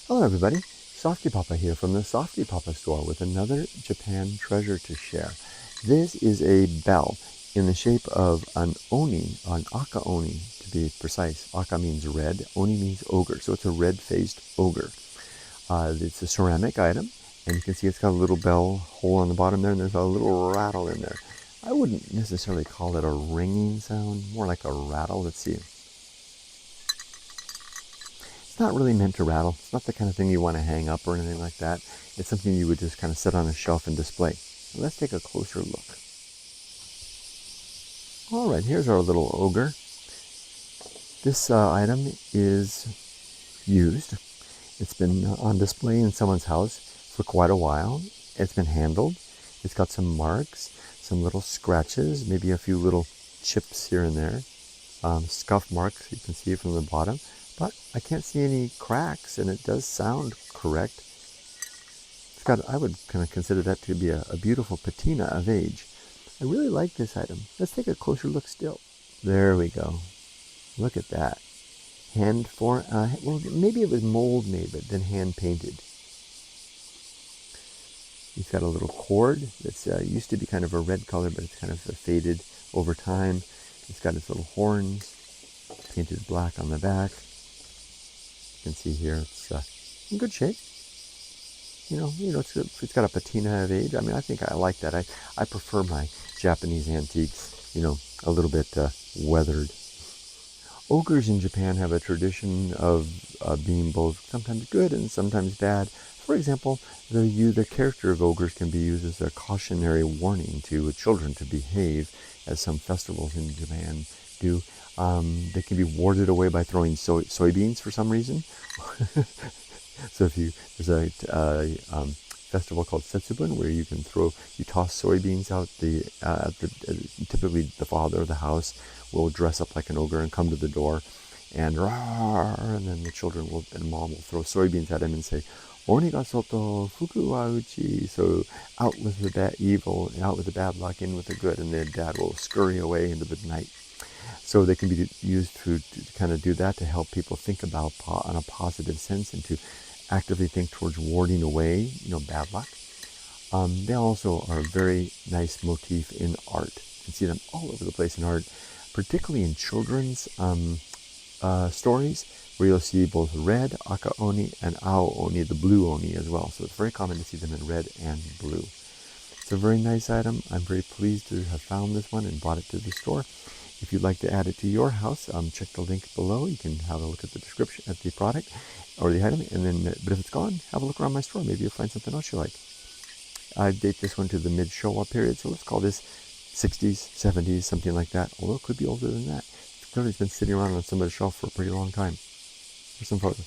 Hello everybody, Softypapa here from the Softypapa store with another Japan treasure to share. This is a bell in the shape of an oni, an Akaoni to be precise. Aka means red, oni means ogre, so it's a red-faced ogre. It's a ceramic item, and you can see it's got a little bell hole on the bottom there, and there's a little rattle in there. I wouldn't necessarily call it a ringing sound, more like a rattle. Let's see. It's not really meant to rattle. It's not the kind of thing you want to hang up or anything like that. It's something you would just kind of set on a shelf and display. So let's take a closer look. All right, here's our little ogre. This item is used. It's been on display in someone's house for quite a while. It's been handled. It's got some marks, some little scratches, maybe a few little chips here and there. Scuff marks, you can see from the bottom. But I can't see any cracks, and it does sound correct. It's got, I would kind of consider that to be a beautiful patina of age. I really like this item. Let's take a closer look still. There we go. Look at that. Hand for, well, maybe it was mold made, but then hand painted. He's got a little cord that's used to be kind of a red color, but it's kind of faded over time. It's got its little horns, painted black on the back. You can see here it's in good shape. It's got a patina of age. I mean, I think I like that. I prefer my Japanese antiques, a little bit weathered. Ogres in Japan have a tradition of being both sometimes good and sometimes bad. For example, the character of ogres can be used as a cautionary warning to children to behave, as some festivals in Japan do. They can be warded away by throwing soybeans for some reason. So there's a festival called Setsubun where you toss soybeans out. Typically the father of the house will dress up like an ogre and come to the door, and then the children and mom will throw soybeans at him and say, "Oni ga soto, fuku wa uchi." So out with the bad evil, out with the bad luck, in with the good, and their dad will scurry away into the night. So they can be used to kind of do that, to help people think about on a positive sense and to actively think towards warding away, bad luck. They also are a very nice motif in art. You can see them all over the place in art, particularly in children's stories, where you'll see both red Akaoni and aoni, the blue oni as well. So it's very common to see them in red and blue. It's a very nice item. I'm very pleased to have found this one and brought it to the store. If you'd like to add it to your house, check the link below. You can have a look at the description, at the product or the item, and then, but if it's gone, have a look around my store. Maybe you'll find something else you like. I date this one to the Mid-Showa period, so let's call this 60s, 70s, something like that. Although it could be older than that. It's clearly been sitting around on somebody's shelf for a pretty long time. Here's some photos.